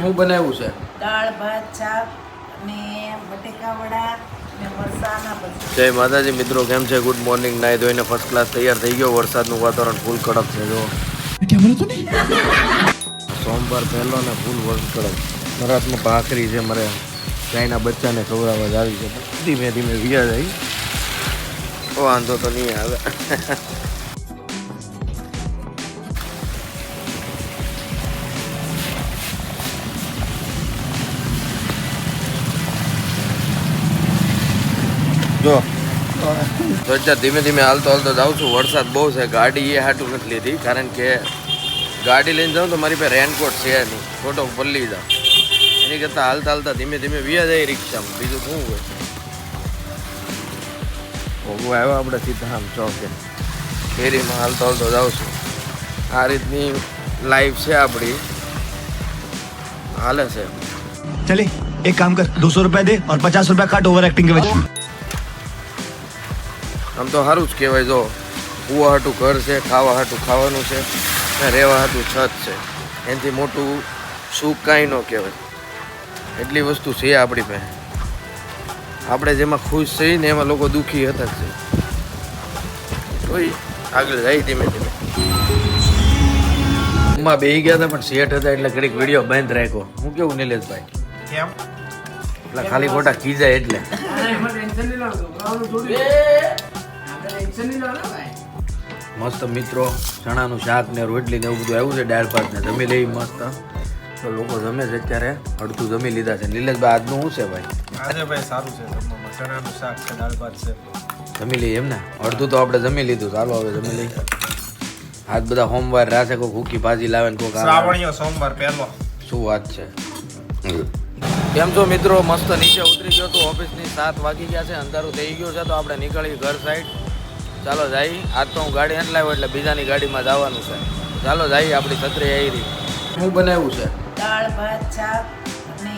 હું બનાવ્યું છે દાળ ભાત શાક અને બટેકા વડા અને મરચાના ભજીયા. જય માતાજી મિત્રો, કેમ છે? Good morning. નાઈ ધોઈને ફર્સ્ટ ક્લાસ તૈયાર થઈ ગયો. વરસાદનું વાતાવરણ ફૂલ કડક છે. જો સોમવાર પહેલો ને ફૂલ વર્ષ કડક. મારા હાથમાં ભાખરી છે. મારે ગાયના બચ્ચાને ખવડાવવા જ આવી છે. ધીમે ધીમે વિયા જાય, વાંધો તો નહીં આવે. જો તો અત્યારે ધીમે ધીમે હાલતો જાઉં છું. વરસાદ બહુ છે. ગાડી એ હાટું નથી લીધી, કારણ કે ગાડી લઈને જાઉં તો મારી પાસે રેનકોટ છે નહીં, ફોટો પલ્લી જાઉં. એની કરતાં હાલતા હાલતા ધીમે ધીમે વિયા જાય રિક્ષામાં. બીજું શું હોય? હું આવ્યો આપણે સીધા આમ ચોકે ફેરીમાં હાલતો જાઉં છું. આ રીતની લાઈફ છે આપણી, હાલે છે. चले एक काम कर 200 रुपया दे और 50 रुपया काट ओवर एक्टिंग के वजह. આમ તો સારું જ કહેવાય. જો કૂવા હાટું ઘર છે, ખાવા હાટું ખાવાનું છે, ને રહેવા હાટું છત છે. એનાથી મોટું સુખ કાંઈ ન કહેવાય. એટલી વસ્તુ છે આપણી પાસે. આપણે જેમાં ખુશ છીએ ને એમાં લોકો દુઃખી હતા જ છે. તોય આગળ જાય ધીમે ધીમે. માં બેસી ગયા હતા પણ શેઠ હતા એટલે ઘડીક વિડીયો બંધ રાખ્યો. હું કેવું નિલેશભાઈ? કેમ? એટલે ખાલી ખોટા ખીજાય એટલે. મસ્ત મિત્રો, ચણાનું શાક ને રોટલી ને એવું બધું આવ્યું છે. દાળ ભાત ને જમી લઈ મસ્ત. તો લોકો જમે છે અત્યારે. અડધું જમી લીધા છે. નિલેશભાઈ આજનું શું છે ભાઈ? આજે ભાઈ સારું છે. જમવામાં ચણાનું શાક છે, દાળ ભાત છે. જમી લઈએ એમ ને? અડધું તો આપણે જમી લીધું. ચાલો હવે જમી લઈએ. આજ બધા સોમવાર રાસે કોઈ ભૂખી ભાજી લાવે ને કોઈ શ્રાવણીયો સોમવાર પહેલો. શું વાત છે? કેમ છો મિત્રો? મસ્ત નીચે ઉતરી ગયો તો ઓફિસની 7 વાગી ગયા છે. અંધારું થઈ ગયું છે તો આપણે નીકળી ઘર સાઈડ. ચાલો જઈએ. આજ તો હું ગાડી નથી લાવ્યો એટલે બીજાની ગાડીમાં જવાનું છે. ચાલો જઈએ. આપણી છત્રી આવી રહી. શું બનાવ્યું છે? દાળ ભાત શાક અને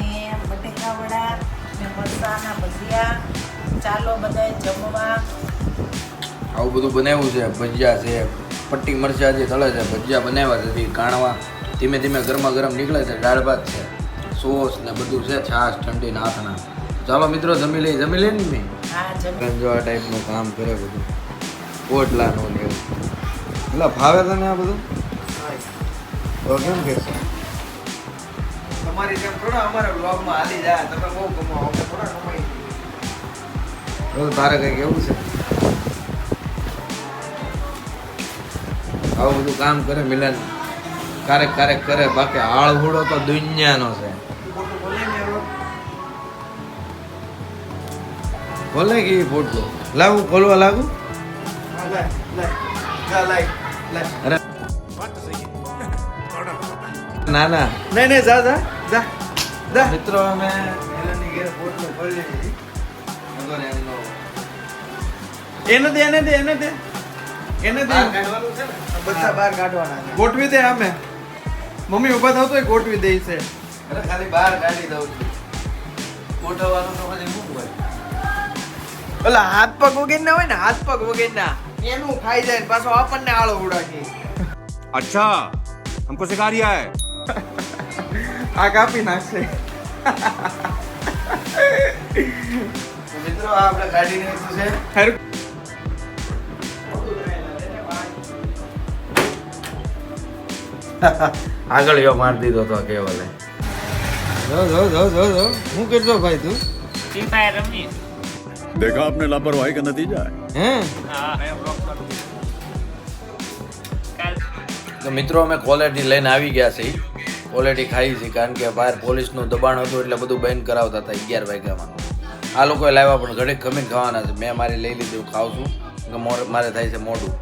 બટેકા વડા અને મરચાના ભજીયા. ચાલો બધાય જમવા. આવું બધું બનાવ્યું છે. ભજીયા છે, પટ્ટી મરચાં જે તળે છે, ભજીયા બનાવ્યા છે. કાણવા ધીમે ધીમે ગરમા ગરમ નીકળે છે. દાળ ભાત છે, સોસ ને બધું છે, છાશ ઠંડી નાથના. ચાલો મિત્રો જમી લઈએ. જમી લઈએ ને મેં હા જમી. જો આ ટાઈપનું કામ કરે બધું, પોટલાનું ને એવું. એટલે ફાવે તને આ બધું? તો કેમ કહેશો? તમારી જેમ થોડા અમારા બ્લોગમાં હાલી જાય. તમે બહુ કમાવો, અમે થોડા કમાઈ. તો તારે કંઈક એવું છે? આવું બધું કામ કરે મિલન. ક્યારેક કરે, બાકી હાળ હુડો તો દુનિયાનો છે. ખોલે કે પોટલો લાવું? ખોલવા લાગુ? અરે ના ના નહીં જા જા જા જા. મિત્રો અમે મિલનની ઘેર પોટલો ખોલી દીધી. અગર એમનો એને દે એને દે એને દે એને દે. બહાર કાઢવાનું છે ને? બધા બહાર કાઢવાના છે. ગોઠવી દે. આમે મમ્મી ઉભા થાવ તોય ગોઠવી દે છે. અરે ખાલી બહાર કાઢી દઉં છું. ગોઠવવાનું તો પછી શું હોય? ઓલા હાથ પગ વગેરે ના હોય ને, હાથ પગ વગેરે ના એનું ખાઈ જાય ને પાછો આપણને આળો ઉડાકી. अच्छा हमको सिखा रिया है. આ કાપી નાખશે. તો મિત્રો આ આપણે કાઢી નાખ્યું છે. ખરું. આગળ યો માર દીધો તો કેવલે. જો હું કરતો ભાઈ તું? ફ્રી ફાયર રમી. देखा आपने लापरवाही का नतीजा है. હે તો મિત્રો અમે ક્વોલિટી લઈને આવી ગયા છે. ક્વોલિટી ખાઈ છે કારણ કે બહાર પોલીસનું દબાણ હતું એટલે બધું બંધ કરાવતા હતા 11 વાગ્યામાં. આ લોકોએ લાવ્યા પણ ઘડીક ખમીને ખાવાના છે. મેં મારી લઈ લીધું, ખાઉં છું. મારે થાય છે મોડું.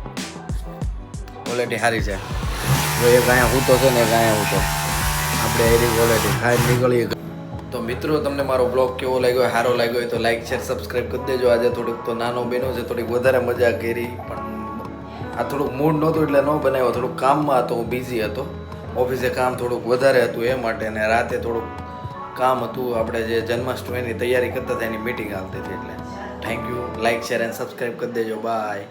ક્વોલિટી સારી છે. જો એક અહીંયા હૂતો છે ને એક અહીંયા હૂતો. આપણે એરી ક્વોલિટી ખાઈ નીકળીએ. તો મિત્રો તમને મારો બ્લોગ કેવો લાગ્યો, સારો લાગ્યો હોય તો લાઈક શેર સબસ્ક્રાઈબ કરી દેજો. આજે થોડીક તો નાનો બન્યો છે, થોડીક વધારે મજા કરી, પણ આ થોડુંક મૂડ નહોતું એટલે ન બનાવ્યો. થોડુંક કામમાં હતો, હું બિઝી હતો. ઓફિસે કામ થોડુંક વધારે હતું એ માટે, અને રાતે થોડુંક કામ હતું. આપણે જે જન્માષ્ટમીની તૈયારી કરતા હતા એની મીટિંગ આવતી હતી એટલે. Thank you. Like share and subscribe કરી દેજો. બાય.